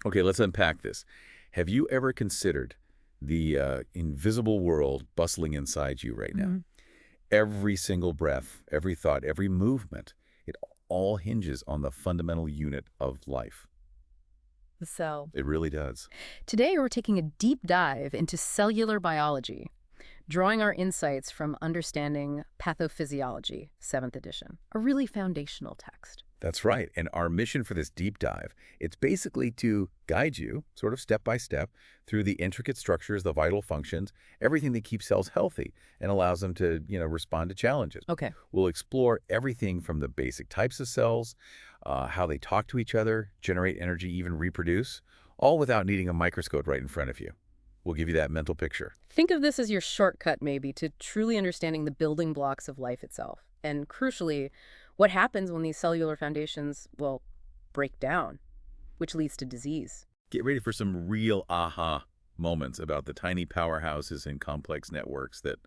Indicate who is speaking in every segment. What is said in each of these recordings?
Speaker 1: Okay, let's unpack this. Have you ever considered the invisible world bustling inside you right now?
Speaker 2: Hmm.
Speaker 1: Every single breath, every thought, every movement, it all hinges on the fundamental unit of life.
Speaker 2: The cell.
Speaker 1: It really does.
Speaker 2: Today, we're taking a deep dive into cellular biology, drawing our insights from Understanding Pathophysiology, 7th edition, a really foundational text.
Speaker 1: That's right. And our mission for this deep dive, it's basically to guide you, sort of step by step, through the intricate structures, the vital functions, everything that keeps cells healthy and allows them to, respond to challenges.
Speaker 2: Okay.
Speaker 1: We'll explore everything from the basic types of cells, how they talk to each other, generate energy, even reproduce, all without needing a microscope right in front of you. We'll give you that mental picture.
Speaker 2: Think of this as your shortcut, maybe, to truly understanding the building blocks of life itself. And crucially, what happens when these cellular foundations, well, break down, which leads to disease.
Speaker 1: Get ready for some real aha moments about the tiny powerhouses and complex networks that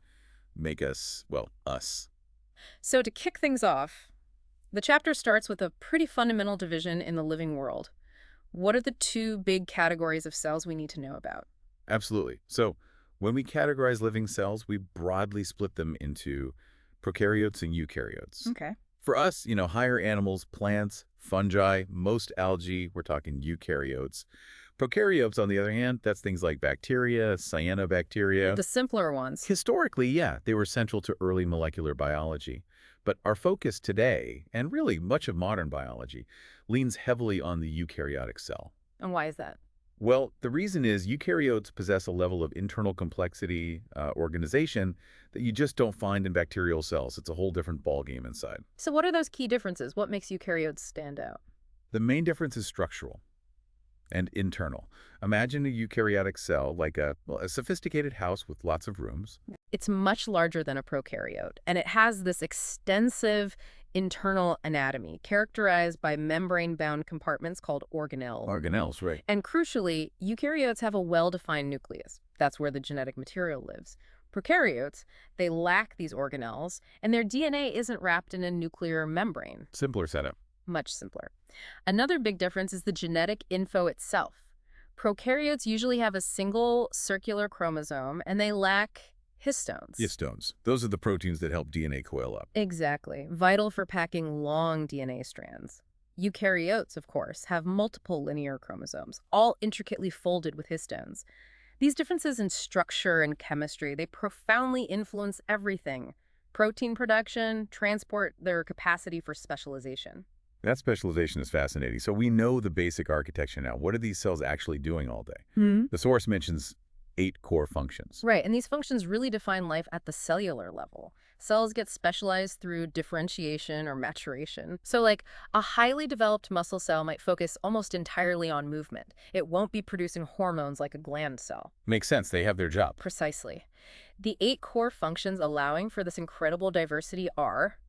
Speaker 1: make us, well, us.
Speaker 2: So to kick things off, the chapter starts with a pretty fundamental division in the living world. What are the two big categories of cells we need to know about?
Speaker 1: Absolutely. So when we categorize living cells, we broadly split them into prokaryotes and eukaryotes.
Speaker 2: Okay.
Speaker 1: For us, higher animals, plants, fungi, most algae, we're talking eukaryotes. Prokaryotes, on the other hand, that's things like bacteria, cyanobacteria.
Speaker 2: The simpler ones.
Speaker 1: Historically, yeah, they were central to early molecular biology. But our focus today, and really much of modern biology, leans heavily on the eukaryotic cell.
Speaker 2: And why is that?
Speaker 1: Well, the reason is eukaryotes possess a level of internal complexity, organization, that you just don't find in bacterial cells. It's a whole different ballgame inside.
Speaker 2: So what are those key differences? What makes eukaryotes stand out?
Speaker 1: The main difference is structural and internal. Imagine a eukaryotic cell like a sophisticated house with lots of rooms.
Speaker 2: It's much larger than a prokaryote, and it has this extensive internal anatomy characterized by membrane-bound compartments called organelles.
Speaker 1: Organelles, right.
Speaker 2: And crucially, eukaryotes have a well-defined nucleus. That's where the genetic material lives. Prokaryotes, they lack these organelles, and their DNA isn't wrapped in a nuclear membrane.
Speaker 1: Simpler setup.
Speaker 2: Much simpler. Another big difference is the genetic info itself. Prokaryotes usually have a single circular chromosome, and they lack histones.
Speaker 1: Histones. Those are the proteins that help DNA coil up.
Speaker 2: Exactly. Vital for packing long DNA strands. Eukaryotes, of course, have multiple linear chromosomes, all intricately folded with histones. These differences in structure and chemistry, they profoundly influence everything. Protein production, transport, their capacity for specialization.
Speaker 1: That specialization is fascinating. So we know the basic architecture now. What are these cells actually doing all day? The source mentions 8 core functions.
Speaker 2: Right, and these functions really define life at the cellular level. Cells get specialized through differentiation or maturation. So like a highly developed muscle cell might focus almost entirely on movement. It won't be producing hormones like a gland cell.
Speaker 1: Makes sense. They have their job.
Speaker 2: Precisely. The 8 core functions allowing for this incredible diversity are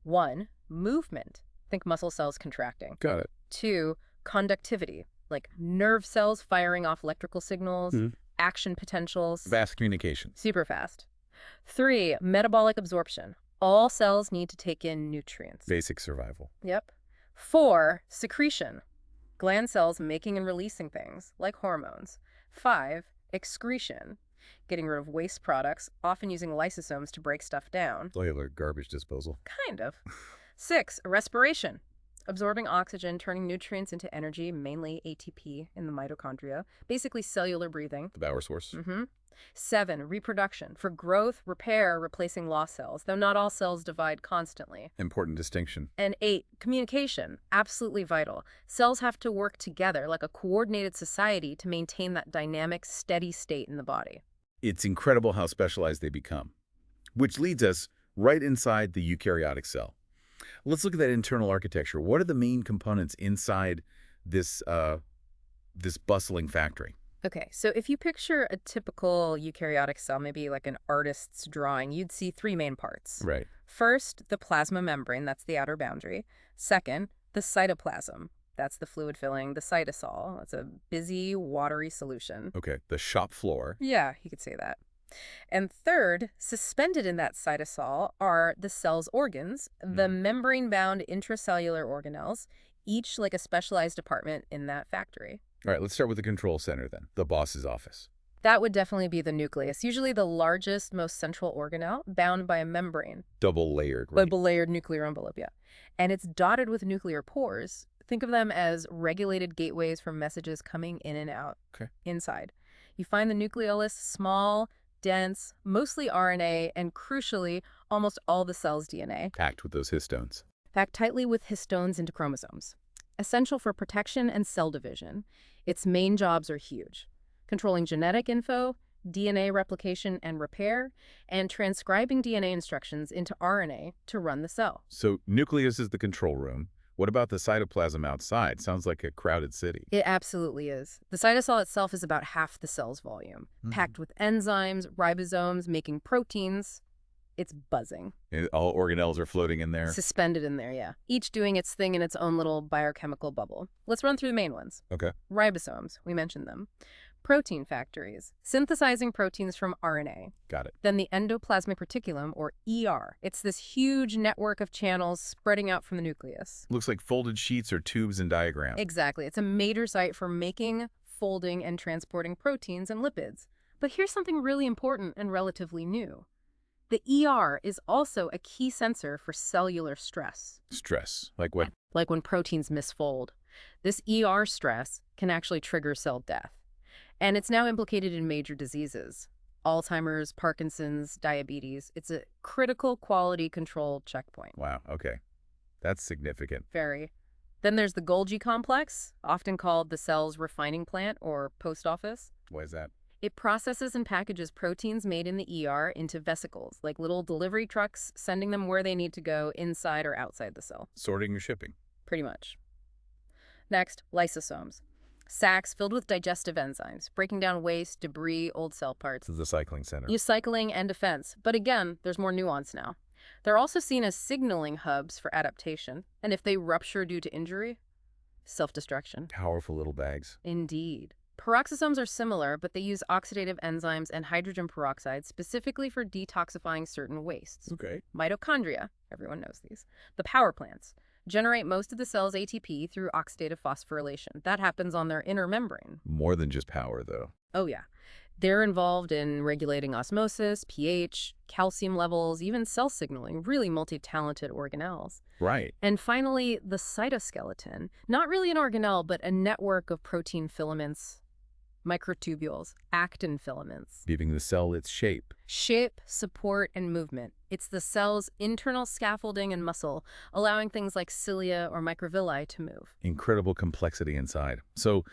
Speaker 2: 1. Movement. Think muscle cells contracting.
Speaker 1: Got it.
Speaker 2: 2. Conductivity, like nerve cells firing off electrical signals, action potentials.
Speaker 1: Vast communication.
Speaker 2: Super fast. 3. Metabolic absorption. All cells need to take in nutrients.
Speaker 1: Basic survival.
Speaker 2: Yep. 4. Secretion. Gland cells making and releasing things, like hormones. 5. Excretion. Getting rid of waste products, often using lysosomes to break stuff down.
Speaker 1: Cellular garbage disposal.
Speaker 2: Kind of. 6. Respiration. Absorbing oxygen, turning nutrients into energy, mainly ATP in the mitochondria. Basically cellular breathing.
Speaker 1: The power source.
Speaker 2: 7. Reproduction. For growth, repair, replacing lost cells, though not all cells divide constantly.
Speaker 1: Important distinction.
Speaker 2: And 8. Communication. Absolutely vital. Cells have to work together like a coordinated society to maintain that dynamic, steady state in the body.
Speaker 1: It's incredible how specialized they become. Which leads us right inside the eukaryotic cell. Let's look at that internal architecture. What are the main components inside this bustling factory?
Speaker 2: Okay, so if you picture a typical eukaryotic cell, maybe like an artist's drawing, you'd see 3 main parts.
Speaker 1: Right.
Speaker 2: First, the plasma membrane, that's the outer boundary. Second, the cytoplasm, that's the fluid filling, the cytosol. That's a busy, watery solution.
Speaker 1: Okay, the shop floor.
Speaker 2: Yeah, you could say that. And third, suspended in that cytosol are the cell's organs, the membrane-bound intracellular organelles, each like a specialized department in that factory.
Speaker 1: All right, let's start with the control center then, the boss's office.
Speaker 2: That would definitely be the nucleus, usually the largest, most central organelle, bound by a membrane.
Speaker 1: Double-layered, right?
Speaker 2: Double-layered nuclear envelope, yeah. And it's dotted with nuclear pores. Think of them as regulated gateways for messages coming in and out inside. You find the nucleolus small, dense, mostly RNA, and crucially, almost all the cell's DNA.
Speaker 1: Packed with those histones.
Speaker 2: Packed tightly with histones into chromosomes. Essential for protection and cell division. Its main jobs are huge. Controlling genetic info, DNA replication and repair, and transcribing DNA instructions into RNA to run the cell.
Speaker 1: So nucleus is the control room. What about the cytoplasm outside? Sounds like a crowded city.
Speaker 2: It absolutely is. The cytosol itself is about half the cell's volume, packed with enzymes, ribosomes, making proteins. It's buzzing.
Speaker 1: All organelles are floating in there.
Speaker 2: Suspended in there, yeah. Each doing its thing in its own little biochemical bubble. Let's run through the main ones.
Speaker 1: Okay.
Speaker 2: Ribosomes, we mentioned them. Protein factories, synthesizing proteins from RNA.
Speaker 1: Got it.
Speaker 2: Then the endoplasmic reticulum, or ER. It's this huge network of channels spreading out from the nucleus.
Speaker 1: Looks like folded sheets or tubes and diagrams.
Speaker 2: Exactly. It's a major site for making, folding, and transporting proteins and lipids. But here's something really important and relatively new. The ER is also a key sensor for cellular stress.
Speaker 1: Stress? Like what?
Speaker 2: Like when proteins misfold. This ER stress can actually trigger cell death. And it's now implicated in major diseases. Alzheimer's, Parkinson's, diabetes. It's a critical quality control checkpoint.
Speaker 1: Wow, okay. That's significant.
Speaker 2: Very. Then there's the Golgi complex, often called the cell's refining plant or post office.
Speaker 1: Why is that?
Speaker 2: It processes and packages proteins made in the ER into vesicles, like little delivery trucks, sending them where they need to go inside or outside the cell.
Speaker 1: Sorting or shipping.
Speaker 2: Pretty much. Next, lysosomes. Sacs filled with digestive enzymes, breaking down waste, debris, old cell parts.
Speaker 1: This is the cycling center.
Speaker 2: Recycling and defense. But again, there's more nuance now. They're also seen as signaling hubs for adaptation. And if they rupture due to injury, self-destruction.
Speaker 1: Powerful little bags.
Speaker 2: Indeed. Peroxisomes are similar, but they use oxidative enzymes and hydrogen peroxide specifically for detoxifying certain wastes.
Speaker 1: Okay.
Speaker 2: Mitochondria, everyone knows these. The power plants generate most of the cell's ATP through oxidative phosphorylation. That happens on their inner membrane.
Speaker 1: More than just power, though.
Speaker 2: Oh, yeah. They're involved in regulating osmosis, pH, calcium levels, even cell signaling, really multi-talented organelles.
Speaker 1: Right.
Speaker 2: And finally, the cytoskeleton. Not really an organelle, but a network of protein filaments, microtubules, actin filaments.
Speaker 1: Giving the cell its shape.
Speaker 2: Shape, support, and movement. It's the cell's internal scaffolding and muscle, allowing things like cilia or microvilli to move.
Speaker 1: Incredible complexity inside. So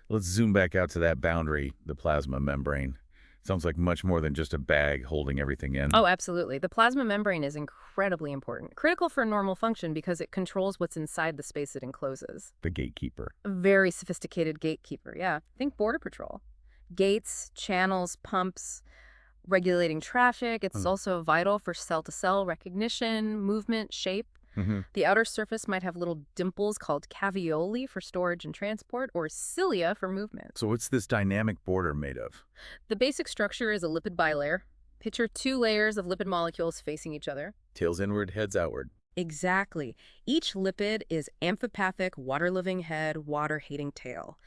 Speaker 1: let's zoom back out to that boundary, the plasma membrane. Sounds like much more than just a bag holding everything in.
Speaker 2: Oh, absolutely. The plasma membrane is incredibly important. Critical for normal function because it controls what's inside the space it encloses.
Speaker 1: The gatekeeper.
Speaker 2: A very sophisticated gatekeeper, yeah. Think Border Patrol. Gates, channels, pumps, regulating traffic. It's also vital for cell-to-cell recognition, movement, shape. The outer surface might have little dimples called caveoli for storage and transport, or cilia for movement.
Speaker 1: So what's this dynamic border made of?
Speaker 2: The basic structure is a lipid bilayer. Picture two layers of lipid molecules facing each other.
Speaker 1: Tails inward, heads outward.
Speaker 2: Exactly. Each lipid is amphipathic, water-living head, water-hating tail.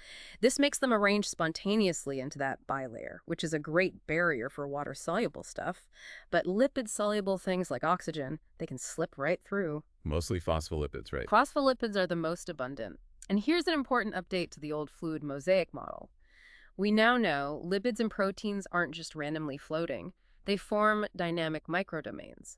Speaker 2: This makes them arrange spontaneously into that bilayer, which is a great barrier for water-soluble stuff. But lipid-soluble things like oxygen, they can slip right through.
Speaker 1: Mostly phospholipids, right?
Speaker 2: Phospholipids are the most abundant. And here's an important update to the old fluid mosaic model. We now know lipids and proteins aren't just randomly floating. They form dynamic microdomains.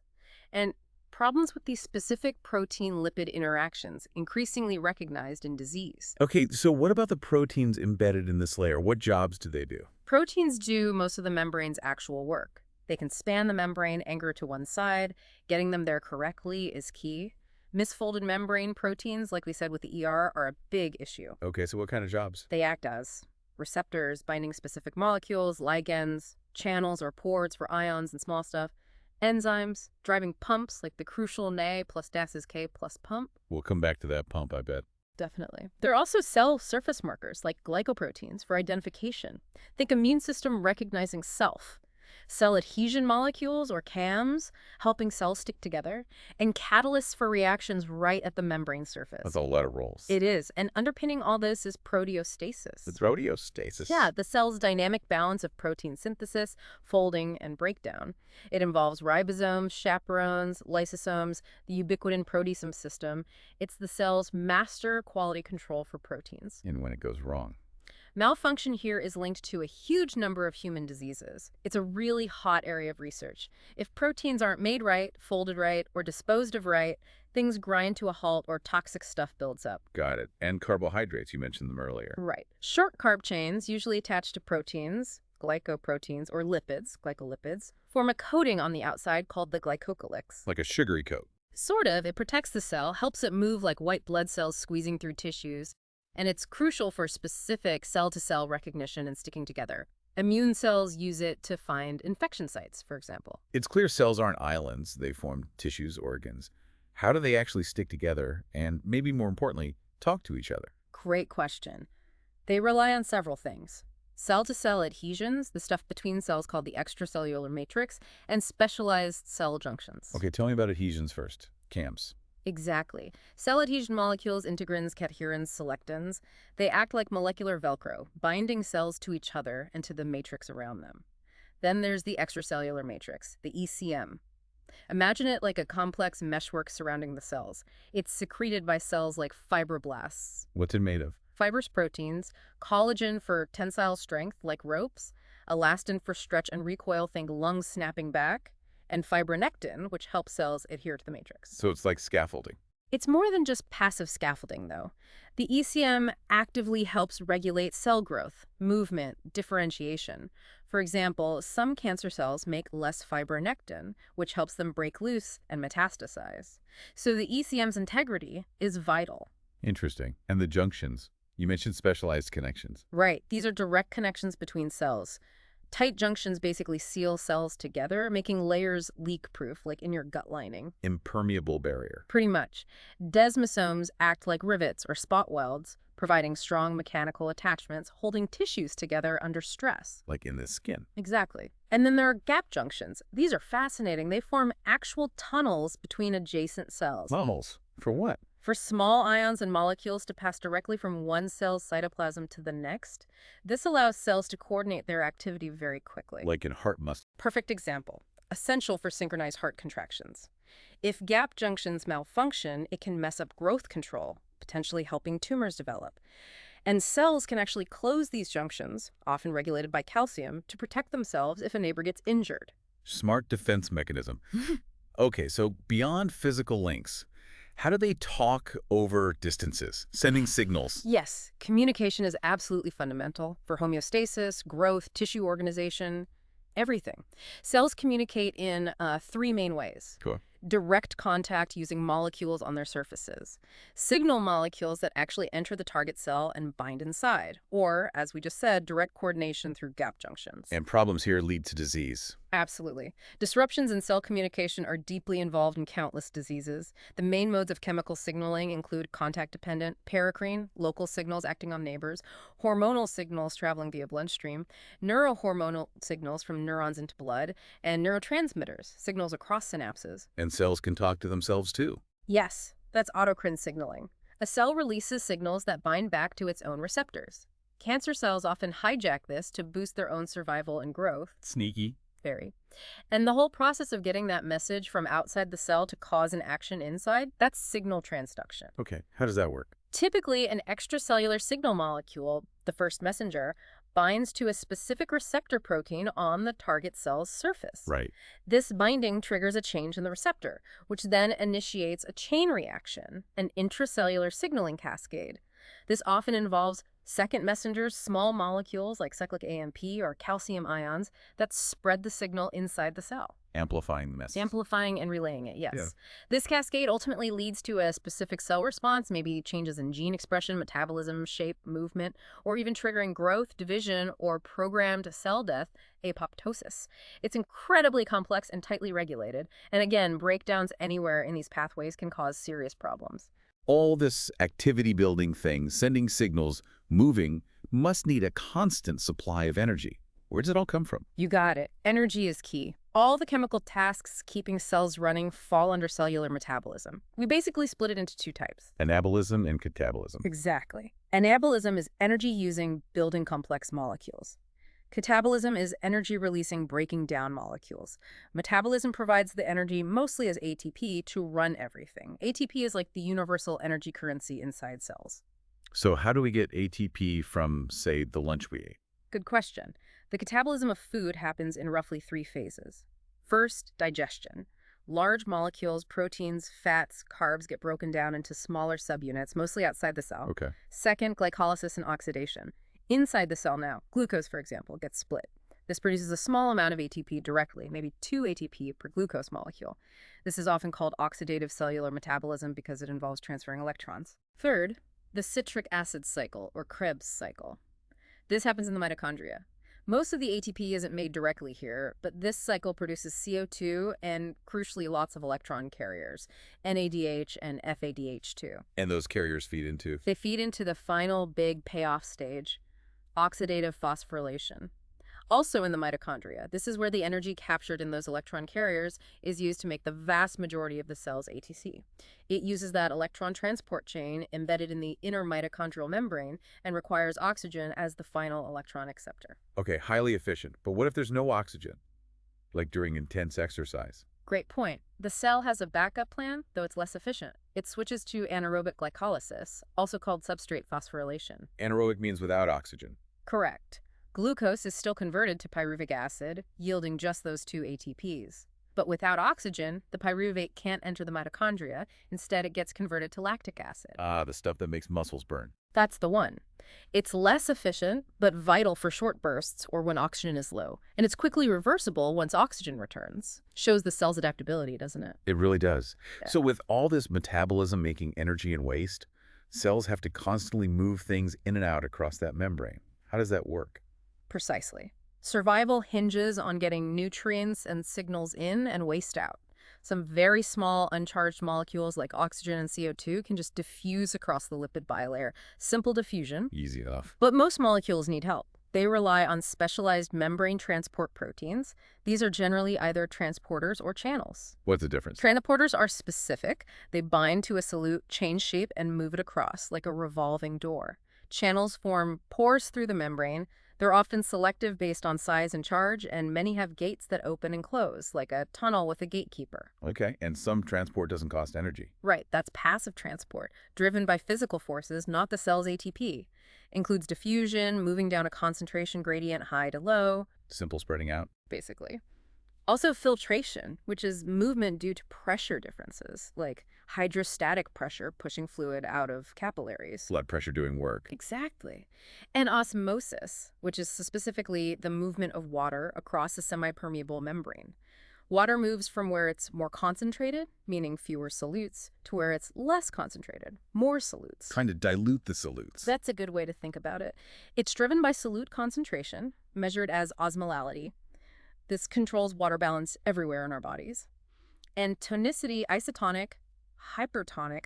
Speaker 2: And problems with these specific protein-lipid interactions increasingly recognized in disease.
Speaker 1: Okay, so what about the proteins embedded in this layer? What jobs do they do?
Speaker 2: Proteins do most of the membrane's actual work. They can span the membrane, anchor to one side. Getting them there correctly is key. Misfolded membrane proteins, like we said with the ER, are a big issue.
Speaker 1: Okay, so what kind of jobs?
Speaker 2: They act as receptors, binding specific molecules, ligands, channels or ports for ions and small stuff, enzymes, driving pumps like the crucial Na plus Das is K plus pump.
Speaker 1: We'll come back to that pump, I bet.
Speaker 2: Definitely. There are also cell surface markers like glycoproteins for identification. Think immune system recognizing self. cell adhesion molecules, or CAMs, helping cells stick together, and catalysts for reactions right at the membrane surface.
Speaker 1: That's a lot of roles.
Speaker 2: It is, and underpinning all this is proteostasis.
Speaker 1: The proteostasis.
Speaker 2: Yeah, the cell's dynamic balance of protein synthesis, folding, and breakdown. It involves ribosomes, chaperones, lysosomes, the ubiquitin proteasome system. It's the cell's master quality control for proteins.
Speaker 1: And when it goes wrong.
Speaker 2: Malfunction here is linked to a huge number of human diseases. It's a really hot area of research. If proteins aren't made right, folded right, or disposed of right, things grind to a halt or toxic stuff builds up.
Speaker 1: Got it. And carbohydrates, you mentioned them earlier.
Speaker 2: Right. Short carb chains, usually attached to proteins, glycoproteins, or lipids, glycolipids, form a coating on the outside called the glycocalyx.
Speaker 1: Like a sugary coat.
Speaker 2: Sort of. It protects the cell, helps it move like white blood cells squeezing through tissues, and it's crucial for specific cell-to-cell recognition and sticking together. Immune cells use it to find infection sites, for example.
Speaker 1: It's clear cells aren't islands. They form tissues, organs. How do they actually stick together and, maybe more importantly, talk to each other?
Speaker 2: Great question. They rely on several things. Cell-to-cell adhesions, the stuff between cells called the extracellular matrix, and specialized cell junctions.
Speaker 1: Okay, tell me about adhesions first. CAMs.
Speaker 2: Exactly. Cell adhesion molecules, integrins, catecherins, selectins, they act like molecular Velcro, binding cells to each other and to the matrix around them. Then there's the extracellular matrix, the ECM. Imagine it like a complex meshwork surrounding the cells. It's secreted by cells like fibroblasts.
Speaker 1: What's it made of?
Speaker 2: Fibrous proteins, collagen for tensile strength like ropes, elastin for stretch and recoil, think lungs snapping back, and fibronectin, which helps cells adhere to the matrix.
Speaker 1: So it's like scaffolding.
Speaker 2: It's more than just passive scaffolding, though. The ECM actively helps regulate cell growth, movement, differentiation. For example, some cancer cells make less fibronectin, which helps them break loose and metastasize. So the ECM's integrity is vital.
Speaker 1: Interesting. And the junctions. You mentioned specialized connections.
Speaker 2: Right. These are direct connections between cells. Tight junctions basically seal cells together, making layers leak-proof, like in your gut lining.
Speaker 1: Impermeable barrier.
Speaker 2: Pretty much. Desmosomes act like rivets or spot welds, providing strong mechanical attachments, holding tissues together under stress.
Speaker 1: Like in the skin.
Speaker 2: Exactly. And then there are gap junctions. These are fascinating. They form actual tunnels between adjacent cells.
Speaker 1: Tunnels? For what?
Speaker 2: For small ions and molecules to pass directly from one cell's cytoplasm to the next. This allows cells to coordinate their activity very quickly.
Speaker 1: Like in heart muscle.
Speaker 2: Perfect example. Essential for synchronized heart contractions. If gap junctions malfunction, it can mess up growth control, potentially helping tumors develop. And cells can actually close these junctions, often regulated by calcium, to protect themselves if a neighbor gets injured.
Speaker 1: Smart defense mechanism. Okay, so beyond physical links, how do they talk over distances, sending signals?
Speaker 2: Yes, communication is absolutely fundamental for homeostasis, growth, tissue organization, everything. Cells communicate in three main ways.
Speaker 1: Cool.
Speaker 2: Direct contact using molecules on their surfaces. Signal molecules that actually enter the target cell and bind inside. Or, as we just said, direct coordination through gap junctions.
Speaker 1: And problems here lead to disease.
Speaker 2: Absolutely. Disruptions in cell communication are deeply involved in countless diseases. The main modes of chemical signaling include contact-dependent, paracrine, local signals acting on neighbors, hormonal signals traveling via bloodstream, neurohormonal signals from neurons into blood, and neurotransmitters, signals across synapses.
Speaker 1: And cells can talk to themselves too.
Speaker 2: Yes, that's autocrine signaling. A cell releases signals that bind back to its own receptors. Cancer cells often hijack this to boost their own survival and growth.
Speaker 1: Sneaky.
Speaker 2: Very. And the whole process of getting that message from outside the cell to cause an action inside, that's signal transduction.
Speaker 1: Okay, how does that work?
Speaker 2: Typically, an extracellular signal molecule, the first messenger, binds to a specific receptor protein on the target cell's surface.
Speaker 1: Right.
Speaker 2: This binding triggers a change in the receptor, which then initiates a chain reaction, an intracellular signaling cascade. This often involves second messengers, small molecules like cyclic AMP or calcium ions that spread the signal inside the cell.
Speaker 1: Amplifying the message.
Speaker 2: Amplifying and relaying it, yes.
Speaker 1: Yeah.
Speaker 2: This cascade ultimately leads to a specific cell response, maybe changes in gene expression, metabolism, shape, movement, or even triggering growth, division, or programmed cell death, apoptosis. It's incredibly complex and tightly regulated, and again, breakdowns anywhere in these pathways can cause serious problems.
Speaker 1: All this activity-building thing, sending signals, moving, must need a constant supply of energy, Where does it all come from?
Speaker 2: You got it. Energy is key. All the chemical tasks keeping cells running fall under cellular metabolism. We basically split it into two types.
Speaker 1: Anabolism and catabolism.
Speaker 2: Exactly. Anabolism is energy using building complex molecules. Catabolism is energy releasing breaking down molecules. Metabolism provides the energy mostly as ATP to run everything. ATP is like the universal energy currency inside cells.
Speaker 1: So how do we get ATP from, say, the lunch we ate?
Speaker 2: Good question. The catabolism of food happens in roughly 3 phases. First, digestion. Large molecules, proteins, fats, carbs get broken down into smaller subunits, mostly outside the cell.
Speaker 1: Okay.
Speaker 2: Second, glycolysis and oxidation. Inside the cell now, glucose, for example, gets split. This produces a small amount of ATP directly, maybe 2 ATP per glucose molecule. This is often called oxidative cellular metabolism because it involves transferring electrons. Third, the citric acid cycle, or Krebs cycle. This happens in the mitochondria. Most of the ATP isn't made directly here, but this cycle produces CO2 and, crucially, lots of electron carriers, NADH and FADH2.
Speaker 1: And those carriers feed into?
Speaker 2: They feed into the final big payoff stage, oxidative phosphorylation. Also in the mitochondria, this is where the energy captured in those electron carriers is used to make the vast majority of the cell's ATC. It uses that electron transport chain embedded in the inner mitochondrial membrane and requires oxygen as the final electron acceptor.
Speaker 1: Okay, highly efficient. But what if there's no oxygen, like during intense exercise?
Speaker 2: Great point. The cell has a backup plan, though it's less efficient. It switches to anaerobic glycolysis, also called substrate phosphorylation.
Speaker 1: Anaerobic means without oxygen.
Speaker 2: Correct. Glucose is still converted to pyruvic acid, yielding just those 2 ATPs. But without oxygen, the pyruvate can't enter the mitochondria. Instead, it gets converted to lactic acid.
Speaker 1: Ah, the stuff that makes muscles burn.
Speaker 2: That's the one. It's less efficient, but vital for short bursts or when oxygen is low. And it's quickly reversible once oxygen returns. Shows the cell's adaptability, doesn't it?
Speaker 1: It really does.
Speaker 2: Yeah.
Speaker 1: So with all this metabolism making energy and waste, cells have to constantly move things in and out across that membrane. How does that work?
Speaker 2: Precisely. Survival hinges on getting nutrients and signals in and waste out. Some very small uncharged molecules like oxygen and CO2 can just diffuse across the lipid bilayer. Simple diffusion.
Speaker 1: Easy enough.
Speaker 2: But most molecules need help. They rely on specialized membrane transport proteins. These are generally either transporters or channels.
Speaker 1: What's the difference?
Speaker 2: Transporters are specific. They bind to a solute, change shape, and move it across like a revolving door. Channels form pores through the membrane. They're often selective based on size and charge, and many have gates that open and close, like a tunnel with a gatekeeper.
Speaker 1: Okay, and some transport doesn't cost energy.
Speaker 2: Right, that's passive transport, driven by physical forces, not the cell's ATP. Includes diffusion, moving down a concentration gradient high to low.
Speaker 1: Simple spreading out.
Speaker 2: Basically. Also filtration, which is movement due to pressure differences, like hydrostatic pressure pushing fluid out of capillaries.
Speaker 1: Blood pressure doing work.
Speaker 2: Exactly. And osmosis, which is specifically the movement of water across a semi-permeable membrane. Water moves from where it's more concentrated, meaning fewer solutes, to where it's less concentrated, more solutes.
Speaker 1: Kind of dilute the solutes.
Speaker 2: That's a good way to think about it. It's driven by solute concentration, measured as osmolality. This controls water balance everywhere in our bodies. And tonicity, isotonic, hypertonic,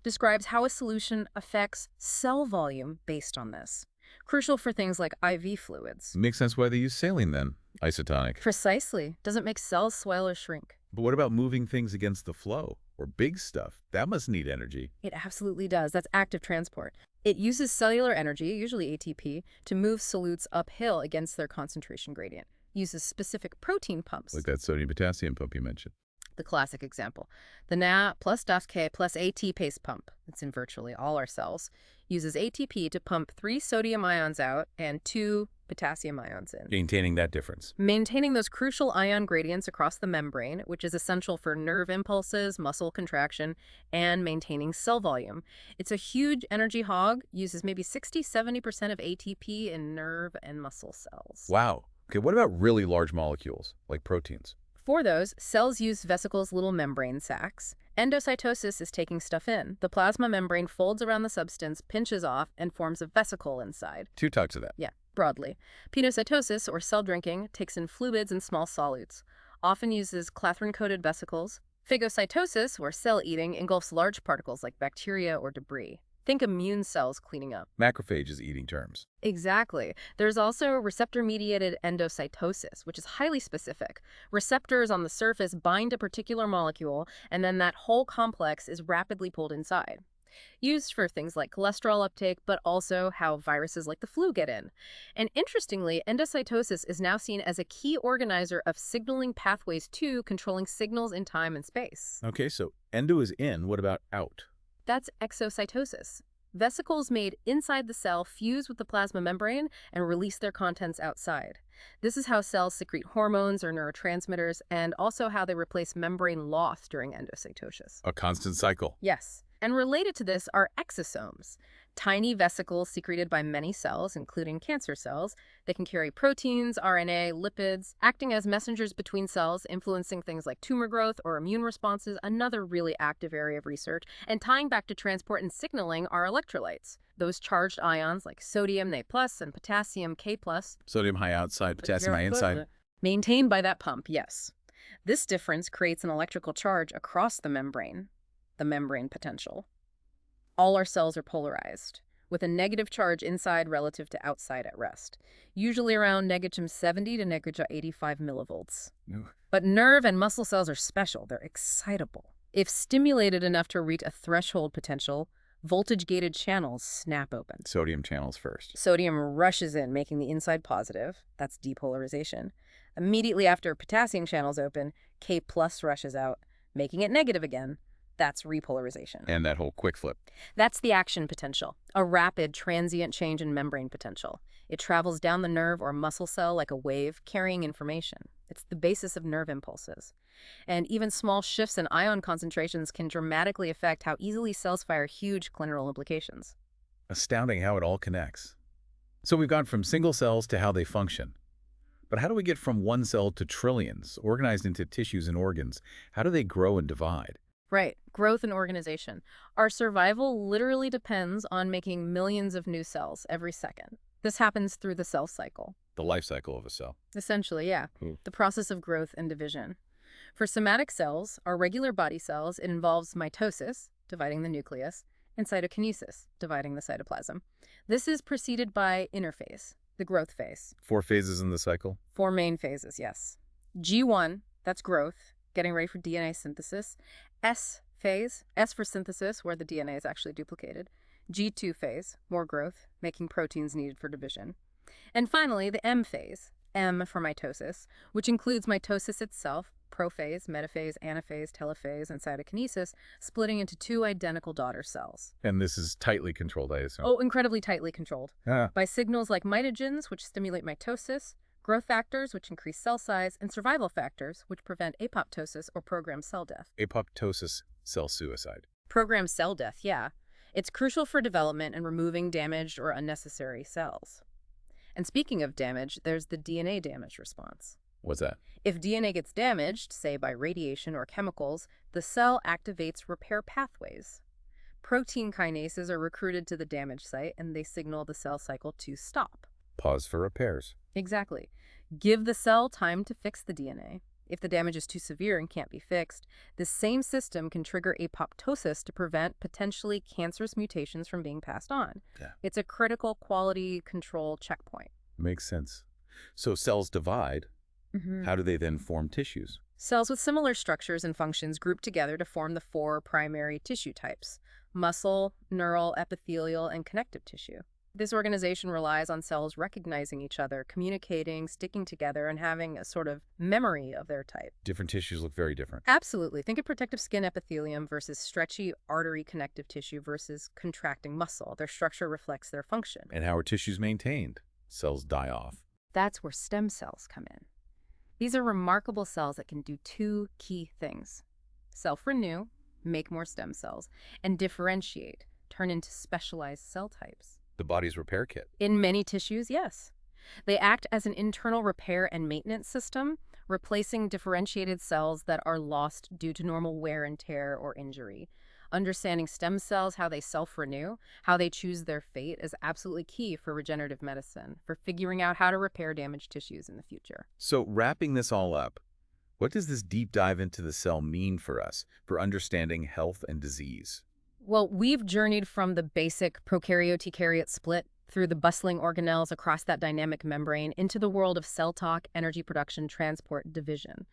Speaker 2: describes how a solution affects cell volume based on this. Crucial for things like IV fluids.
Speaker 1: Makes sense why they use saline then. Isotonic.
Speaker 2: Precisely. Doesn't make cells swell or shrink.
Speaker 1: But what about moving things against the flow? Or big stuff? That must need energy.
Speaker 2: It absolutely does. That's active transport. It uses cellular energy, usually ATP, to move solutes uphill against their concentration gradient. Uses specific protein pumps.
Speaker 1: Like that sodium-potassium pump you mentioned.
Speaker 2: The classic example. The Na plus DAFK plus AT paste pump, it's in virtually all our cells, uses ATP to pump 3 sodium ions out and 2 potassium ions in.
Speaker 1: Maintaining that difference.
Speaker 2: Maintaining those crucial ion gradients across the membrane, which is essential for nerve impulses, muscle contraction, and maintaining cell volume. It's a huge energy hog, uses maybe 60–70% of ATP in nerve and muscle cells.
Speaker 1: Wow. Okay, what about really large molecules, like proteins?
Speaker 2: For those, cells use vesicles' little membrane sacs. Endocytosis is taking stuff in. The plasma membrane folds around the substance, pinches off, and forms a vesicle inside.
Speaker 1: 2 types of that.
Speaker 2: Yeah, broadly. Pinocytosis, or cell drinking, takes in fluids and small solutes. Often uses clathrin-coated vesicles. Phagocytosis, or cell eating, engulfs large particles like bacteria or debris. Think immune cells cleaning up.
Speaker 1: Macrophages eating terms.
Speaker 2: Exactly. There's also receptor-mediated endocytosis, which is highly specific. Receptors on the surface bind a particular molecule, and then that whole complex is rapidly pulled inside. Used for things like cholesterol uptake, but also how viruses like the flu get in. And interestingly, endocytosis is now seen as a key organizer of signaling pathways too, controlling signals in time and space.
Speaker 1: Okay, so endo is in. What about out?
Speaker 2: That's exocytosis. Vesicles made inside the cell fuse with the plasma membrane and release their contents outside. This is how cells secrete hormones or neurotransmitters, and also how they replace membrane loss during endocytosis.
Speaker 1: A constant cycle.
Speaker 2: Yes. And related to this are exosomes, tiny vesicles secreted by many cells, including cancer cells. They can carry proteins, RNA, lipids, acting as messengers between cells, influencing things like tumor growth or immune responses, another really active area of research. And tying back to transport and signaling are electrolytes, those charged ions like sodium Na+ and potassium K+.
Speaker 1: Sodium high outside, potassium high inside.
Speaker 2: Maintained by that pump, yes. This difference creates an electrical charge across the membrane potential. All our cells are polarized, with a negative charge inside relative to outside at rest, usually around negative 70 to negative 85 millivolts. But nerve and muscle cells are special. They're excitable. If stimulated enough to reach a threshold potential, voltage-gated channels snap open.
Speaker 1: Sodium channels first.
Speaker 2: Sodium rushes in, making the inside positive. That's depolarization. Immediately after potassium channels open, K+ rushes out, making it negative again. That's repolarization.
Speaker 1: And that whole quick flip.
Speaker 2: That's the action potential, a rapid, transient change in membrane potential. It travels down the nerve or muscle cell like a wave, carrying information. It's the basis of nerve impulses. And even small shifts in ion concentrations can dramatically affect how easily cells fire huge clinical implications.
Speaker 1: Astounding how it all connects. So we've gone from single cells to how they function. But how do we get from one cell to trillions, organized into tissues and organs? How do they grow and divide?
Speaker 2: Right. Growth and organization. Our survival literally depends on making millions of new cells every second. This happens through the cell cycle.
Speaker 1: The life cycle of a cell.
Speaker 2: Essentially, yeah. The process of growth and division. For somatic cells, our regular body cells, it involves mitosis, dividing the nucleus, and cytokinesis, dividing the cytoplasm. This is preceded by interphase, the growth phase.
Speaker 1: 4 phases in the cycle?
Speaker 2: 4 main phases, yes. G1, that's growth, getting ready for DNA synthesis. S phase, S for synthesis, where the DNA is actually duplicated. G2 phase, more growth, making proteins needed for division. And finally, the M phase, M for mitosis, which includes mitosis itself, prophase, metaphase, anaphase, telophase, and cytokinesis, splitting into 2 identical daughter cells.
Speaker 1: And this is tightly controlled, I assume.
Speaker 2: Oh, incredibly tightly controlled. By signals like mitogens, which stimulate mitosis, growth factors, which increase cell size, and survival factors, which prevent apoptosis or programmed cell death.
Speaker 1: Apoptosis, cell suicide.
Speaker 2: Programmed cell death, yeah. It's crucial for development and removing damaged or unnecessary cells. And speaking of damage, there's the DNA damage response.
Speaker 1: What's that?
Speaker 2: If DNA gets damaged, say by radiation or chemicals, the cell activates repair pathways. Protein kinases are recruited to the damaged site, and they signal the cell cycle to stop.
Speaker 1: Pause for repairs.
Speaker 2: Exactly. Give the cell time to fix the DNA. If the damage is too severe and can't be fixed, this same system can trigger apoptosis to prevent potentially cancerous mutations from being passed on.
Speaker 1: Yeah.
Speaker 2: It's a critical quality control checkpoint.
Speaker 1: Makes sense. So cells divide. How do they then form tissues?
Speaker 2: Cells with similar structures and functions group together to form the 4 primary tissue types: muscle, neural, epithelial, and connective tissue. This organization relies on cells recognizing each other, communicating, sticking together, and having a sort of memory of their type.
Speaker 1: Different tissues look very different.
Speaker 2: Absolutely. Think of protective skin epithelium versus stretchy artery connective tissue versus contracting muscle. Their structure reflects their function.
Speaker 1: And how are tissues maintained? Cells die off.
Speaker 2: That's where stem cells come in. These are remarkable cells that can do 2 key things: self-renew, make more stem cells, and differentiate, turn into specialized cell types.
Speaker 1: The body's repair kit.
Speaker 2: In many tissues, yes. They act as an internal repair and maintenance system, replacing differentiated cells that are lost due to normal wear and tear or injury. Understanding stem cells, how they self-renew, how they choose their fate, is absolutely key for regenerative medicine, for figuring out how to repair damaged tissues in the future.
Speaker 1: So wrapping this all up, what does this deep dive into the cell mean for us, for understanding health and disease?
Speaker 2: Well, we've journeyed from the basic prokaryote-eukaryote split through the bustling organelles across that dynamic membrane into the world of cell talk, energy production, transport, division.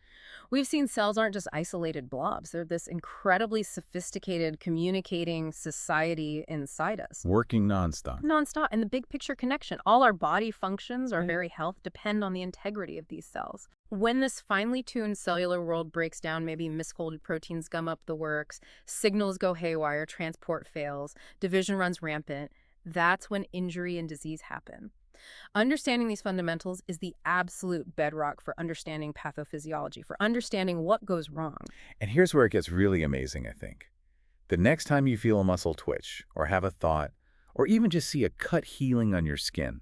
Speaker 2: We've seen cells aren't just isolated blobs. They're this incredibly sophisticated communicating society inside us.
Speaker 1: Working nonstop.
Speaker 2: Nonstop. And the big picture connection. All our body functions, our very health, depend on the integrity of these cells. When this finely tuned cellular world breaks down, maybe misfolded proteins gum up the works, signals go haywire, transport fails, division runs rampant, that's when injury and disease happen. Understanding these fundamentals is the absolute bedrock for understanding pathophysiology, for understanding what goes wrong.
Speaker 1: And here's where it gets really amazing, I think. The next time you feel a muscle twitch, or have a thought, or even just see a cut healing on your skin,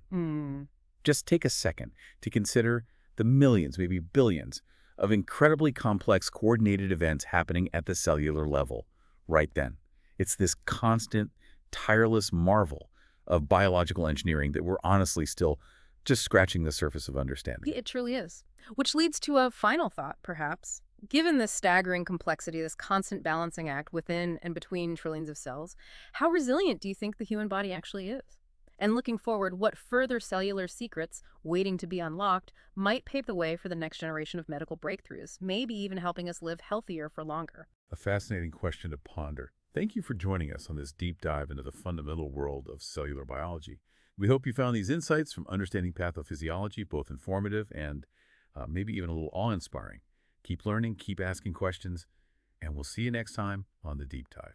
Speaker 1: just take a second to consider the millions, maybe billions, of incredibly complex coordinated events happening at the cellular level right then. It's this constant, tireless marvel of biological engineering that we're honestly still just scratching the surface of understanding.
Speaker 2: Yeah, it truly is. Which leads to a final thought, perhaps. Given this staggering complexity, this constant balancing act within and between trillions of cells, how resilient do you think the human body actually is? And looking forward, what further cellular secrets, waiting to be unlocked, might pave the way for the next generation of medical breakthroughs, maybe even helping us live healthier for longer?
Speaker 1: A fascinating question to ponder. Thank you for joining us on this deep dive into the fundamental world of cellular biology. We hope you found these insights from Understanding Pathophysiology both informative and maybe even a little awe-inspiring. Keep learning, keep asking questions, and we'll see you next time on The Deep Dive.